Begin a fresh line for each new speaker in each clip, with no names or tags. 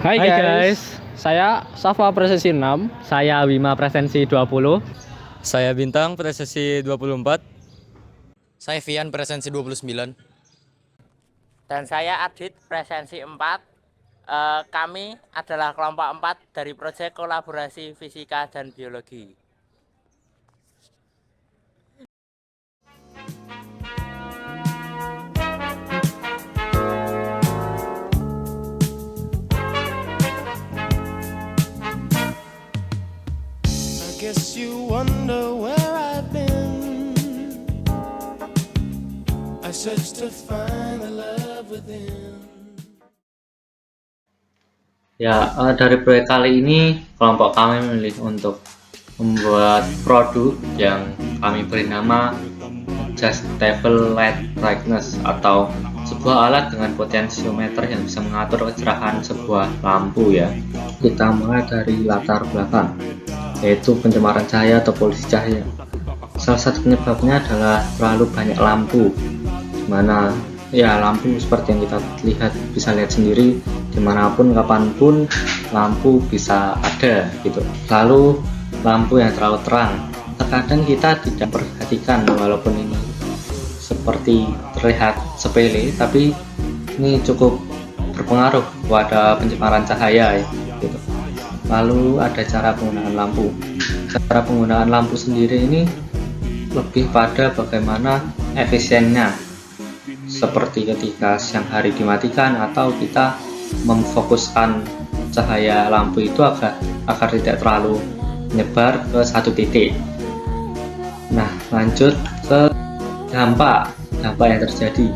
Hai guys, saya Safa Presesi 6.
Saya Wima Presensi 20.
Saya Bintang Presesi 24.
Saya Vian Presensi 29.
Dan saya Adit Presensi 4. Kami adalah kelompok 4 dari proyek kolaborasi fisika dan biologi.
I guess you wonder where I've been. I search to find the love within.
Ya, dari proyek kali ini kelompok kami memilih untuk membuat produk yang kami beri nama Adjustable Light Brightness, atau sebuah alat dengan potentiometer yang bisa mengatur kecerahan sebuah lampu ya. Kita mulai dari latar belakang, yaitu pencemaran cahaya atau polusi cahaya. Salah satu penyebabnya adalah terlalu banyak lampu, dimana ya lampu seperti yang kita bisa lihat sendiri, dimanapun kapanpun lampu bisa ada gitu. Lalu lampu yang terlalu terang, terkadang kita tidak perhatikan walaupun ini seperti terlihat sepele, tapi ini cukup berpengaruh pada pencemaran cahaya gitu. Lalu ada cara penggunaan lampu. Cara penggunaan lampu sendiri ini lebih pada bagaimana efisiennya, seperti ketika siang hari dimatikan atau kita memfokuskan cahaya lampu itu agar tidak terlalu menyebar ke satu titik. Nah, lanjut ke dampak yang terjadi.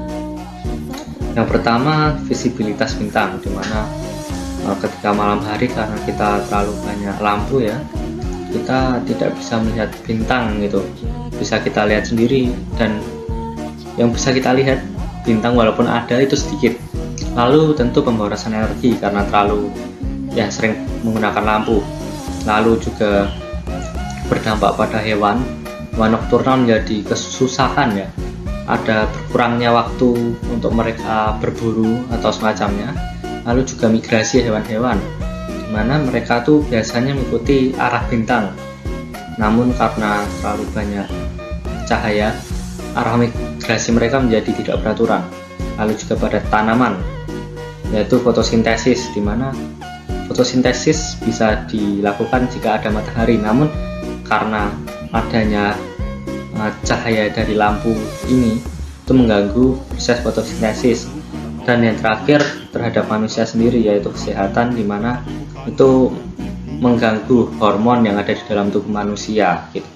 Yang pertama, visibilitas bintang, dimana ketika malam hari karena kita terlalu banyak lampu ya, kita tidak bisa melihat bintang gitu. Bisa kita lihat sendiri, dan yang bisa kita lihat bintang walaupun ada itu sedikit. Lalu tentu pemborosan energi karena terlalu sering menggunakan lampu. Lalu juga berdampak pada hewan nokturnal menjadi kesusahan ya. Ada berkurangnya waktu untuk mereka berburu atau semacamnya. Lalu juga migrasi hewan-hewan, di mana mereka tuh biasanya mengikuti arah bintang. Namun karena terlalu banyak cahaya, arah migrasi mereka menjadi tidak beraturan. Lalu juga pada tanaman, yaitu fotosintesis, di mana fotosintesis bisa dilakukan jika ada matahari. Namun karena adanya cahaya dari lampu ini itu mengganggu proses fotosintesis. Dan yang terakhir terhadap manusia sendiri, yaitu kesehatan, di mana itu mengganggu hormon yang ada di dalam tubuh manusia gitu.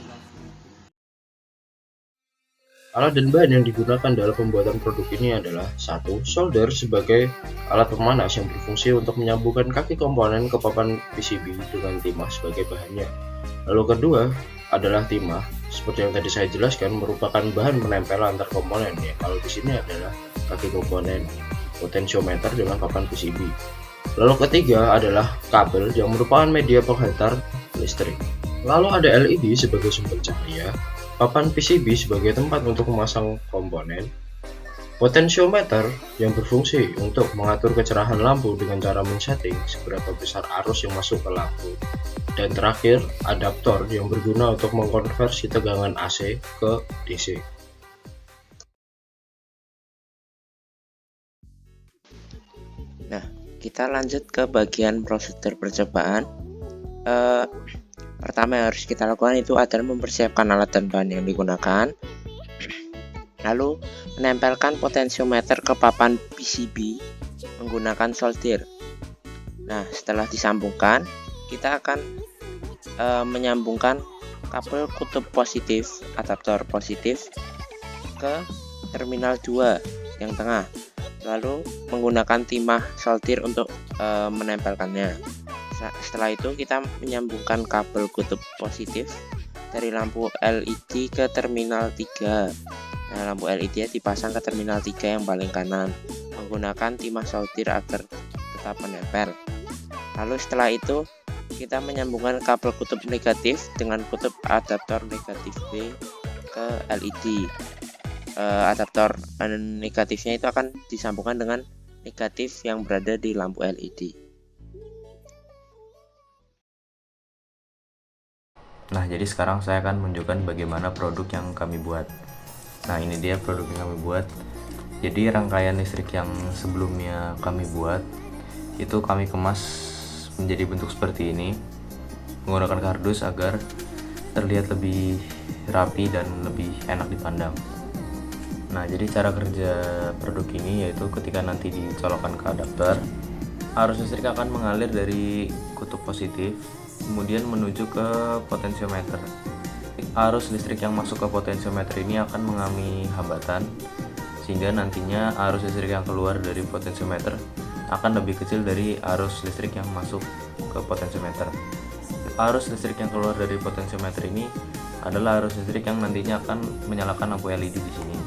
Alat dan bahan yang digunakan dalam pembuatan produk ini adalah: 1. Solder sebagai alat pemanas yang berfungsi untuk menyambungkan kaki komponen ke papan PCB dengan timah sebagai bahannya. Lalu kedua adalah timah, seperti yang tadi saya jelaskan, merupakan bahan menempel antar komponen ya. Kalau di sini adalah kaki komponen potentiometer dengan papan PCB. Lalu ketiga adalah kabel yang merupakan media penghantar listrik. Lalu ada LED sebagai sumber cahaya, papan PCB sebagai tempat untuk memasang komponen, potentiometer yang berfungsi untuk mengatur kecerahan lampu dengan cara men-setting seberapa besar arus yang masuk ke lampu, dan terakhir adaptor yang berguna untuk mengkonversi tegangan AC ke DC.
Nah, kita lanjut ke bagian prosedur percobaan. Pertama yang harus kita lakukan itu adalah mempersiapkan alat dan bahan yang digunakan, lalu menempelkan potentiometer ke papan PCB menggunakan solder. Nah, setelah disambungkan, kita akan menyambungkan kabel kutub positif, adaptor positif, ke terminal 2 yang tengah, lalu menggunakan timah solder untuk menempelkannya. Setelah itu kita menyambungkan kabel kutub positif dari lampu LED ke terminal 3. Nah, lampu LED dipasang ke terminal 3 yang paling kanan menggunakan timah solder agar tetap menempel. Lalu setelah itu kita menyambungkan kabel kutub negatif dengan kutub adaptor negatif B ke LED. Adaptor negatifnya itu akan disambungkan dengan negatif yang berada di lampu LED.
Nah, jadi sekarang saya akan menunjukkan bagaimana produk yang kami buat. Nah, ini dia produk yang kami buat. Jadi rangkaian listrik yang sebelumnya kami buat itu kami kemas menjadi bentuk seperti ini menggunakan kardus agar terlihat lebih rapi dan lebih enak dipandang. Nah, jadi cara kerja produk ini yaitu ketika nanti dicolokkan ke adapter, arus listrik akan mengalir dari kutub positif kemudian menuju ke potensiometer. Arus listrik yang masuk ke potensiometer ini akan mengalami hambatan sehingga nantinya arus listrik yang keluar dari potensiometer akan lebih kecil dari arus listrik yang masuk ke potensiometer. Arus listrik yang keluar dari potensiometer ini adalah arus listrik yang nantinya akan menyalakan lampu LED di sini.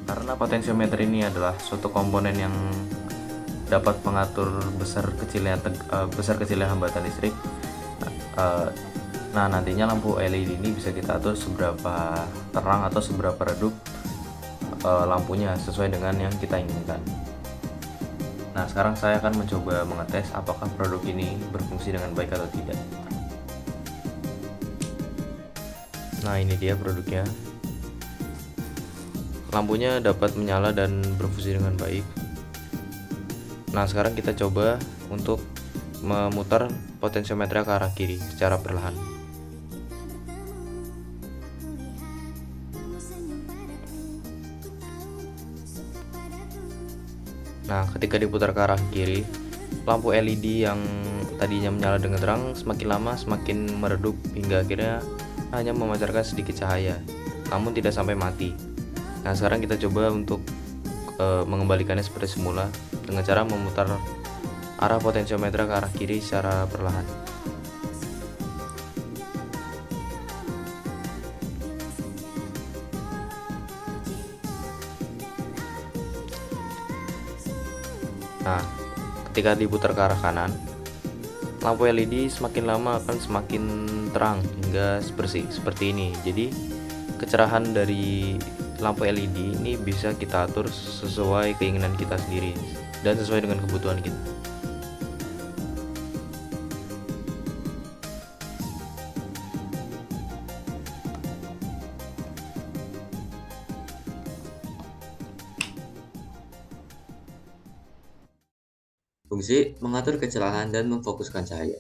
Karena potensiometer ini adalah suatu komponen yang dapat mengatur besar kecilnya hambatan listrik. Nah, nantinya lampu LED ini bisa kita atur seberapa terang atau seberapa redup lampunya sesuai dengan yang kita inginkan. Nah, sekarang saya akan mencoba mengetes apakah produk ini berfungsi dengan baik atau tidak. Nah, ini dia produknya. Lampunya dapat menyala dan berfungsi dengan baik. Nah, sekarang kita coba untuk memutar potensiometer ke arah kiri secara perlahan. Nah, ketika diputar ke arah kiri, lampu LED yang tadinya menyala dengan terang semakin lama semakin meredup hingga akhirnya hanya memancarkan sedikit cahaya, namun tidak sampai mati. Nah, sekarang kita coba untuk mengembalikannya seperti semula dengan cara memutar arah potensiometer ke arah kiri secara perlahan. Nah, ketika diputar ke arah kanan, lampu LED semakin lama akan semakin terang hingga bersih seperti ini. Jadi kecerahan dari lampu LED ini bisa kita atur sesuai keinginan kita sendiri dan sesuai dengan kebutuhan kita.
Fungsi mengatur kecerahan dan memfokuskan cahaya.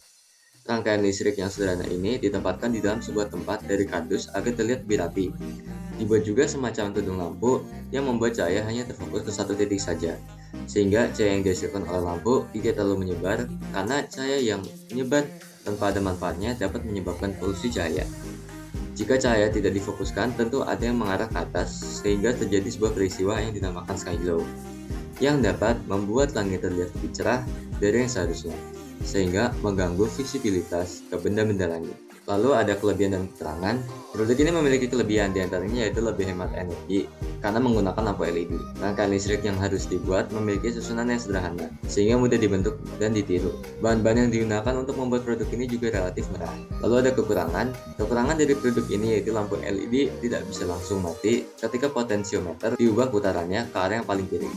Rangkaian listrik yang sederhana ini ditempatkan di dalam sebuah tempat dari kardus agar terlihat lebih rapi. Dibuat juga semacam tudung lampu yang membuat cahaya hanya terfokus ke satu titik saja, sehingga cahaya yang dihasilkan oleh lampu tidak terlalu menyebar, karena cahaya yang menyebar tanpa ada manfaatnya dapat menyebabkan polusi cahaya. Jika cahaya tidak difokuskan, tentu ada yang mengarah ke atas, sehingga terjadi sebuah peristiwa yang dinamakan sky glow, yang dapat membuat langit terlihat lebih cerah dari yang seharusnya, sehingga mengganggu visibilitas ke benda-benda langit. Lalu ada kelebihan dan kekurangan. Produk ini memiliki kelebihan diantaranya yaitu lebih hemat energi karena menggunakan lampu LED. Rangkaian listrik yang harus dibuat memiliki susunan yang sederhana sehingga mudah dibentuk dan ditiru. Bahan-bahan yang digunakan untuk membuat produk ini juga relatif murah. Lalu ada kekurangan. Kekurangan dari produk ini yaitu lampu LED tidak bisa langsung mati ketika potensiometer diubah putarannya ke arah yang paling kiri,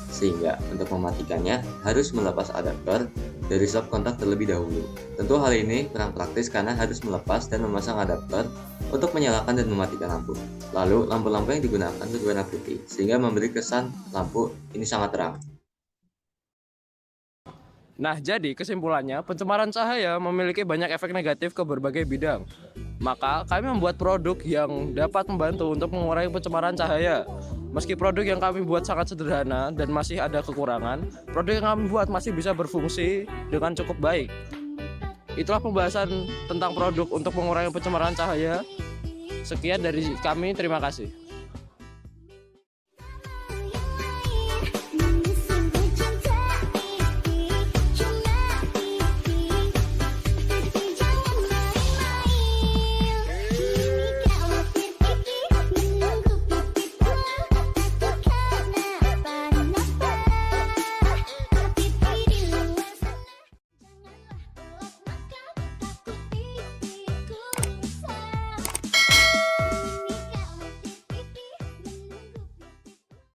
sehingga untuk mematikannya harus melepas adaptor dari stop kontak terlebih dahulu. Tentu hal ini kurang praktis karena harus melepas dan memasang adaptor untuk menyalakan dan mematikan lampu. Lalu lampu-lampu yang digunakan berwarna putih sehingga memberi kesan lampu ini sangat terang.
Nah, jadi kesimpulannya, pencemaran cahaya memiliki banyak efek negatif ke berbagai bidang. Maka, kami membuat produk yang dapat membantu untuk mengurangi pencemaran cahaya. Meski produk yang kami buat sangat sederhana dan masih ada kekurangan, produk yang kami buat masih bisa berfungsi dengan cukup baik. Itulah pembahasan tentang produk untuk mengurangi pencemaran cahaya. Sekian dari kami, terima kasih.